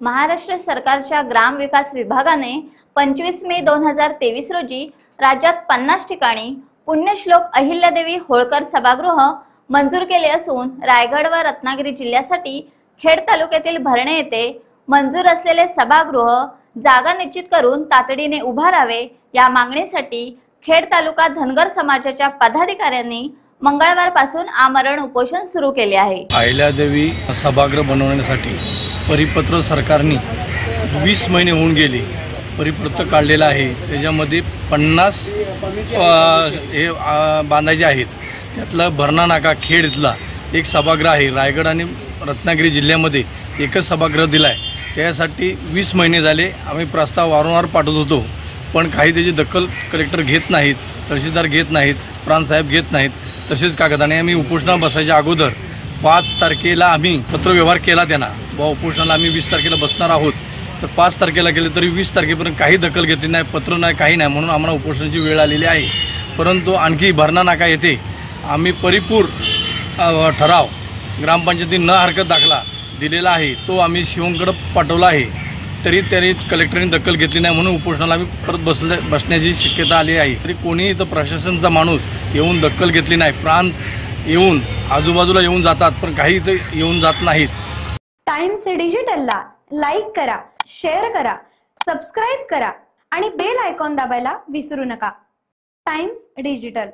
महाराष्ट्र सरकारच्या ग्राम विकास विभागाने 25 मे 2023 रोजी राज्यात 50 ठिकाणी पुण्यश्लोक अहिल्यादेवी होळकर सभागृह मंजूर केले असून रायगड व रत्नागिरी जिल्ह्यासाठी खेड तालुक्यातील भरणे येथे मंजूर असलेले सभागृह जागा निश्चित करून तातडीने उभारावे या मागणीसाठी खेड तालुका धनगर समाजाच्या पदाधिकाऱ्यांनी मंगळवारपासून आमरण उपोषण सुरू केले आहे। अहिल्यादेवी सभागृह बनवण्यासाठी परिपत्र सरकारने 20 महिने होऊन गेले परिपत्र काढलेला आहे। त्याच्यामध्ये 50 हे बांधायचे आहेत। त्यातलं भरणा नाका खेड इथला एक सभागृह आहे। रायगड आणि रत्नागिरी जिल्ह्यामध्ये एकच सभागृह दिला आहे। त्यासाठी 20 महिने झाले आम्ही प्रस्ताव वारंवार पाठवत होतो, पण काही त्याची दखल कलेक्टर घेत नाहीत, तहसीलदार घेत नाहीत, प्रांतसाहेब घेत नाहीत। तसेच कागदाने आम्ही उपोषणाला बसायच्या अगोदर 5 तारखेला आम्ही पत्रव्यवहार केला त्यांना, व उपोषणाला आम्ही 20 तारखेला बसणार आहोत। तर 5 तारखेला गेले तरी 20 तारखेपर्यंत काही दखल घेतली नाही, पत्र नाही, काही नाही, म्हणून आम्हाला उपोषणाची वेळ आलेली आहे। परंतु आणखी भरणा नाका येथे आम्ही परिपूर्ण ठराव ग्रामपंचायतीने न हरकत दाखला दिलेला आहे, तो आम्ही शिवमकडे पाठवला आहे, तरी त्यांनी कलेक्टरने दखल घेतली नाही, म्हणून उपोषणाला आम्ही परत बसण्याची शक्यता आली आहे। तरी कोणी इथं प्रशासनाचा माणूस येऊन दखल घेतली नाही। प्रांत येऊन आजूबाजूला येऊन जातात, पण काही इथं येऊन जात नाहीत। टाइम्स डिजिटलला लाईक करा, शेअर करा, सबस्क्राइब करा आणि बेल आयकॉन दाबायला विसरू नका। Times digital.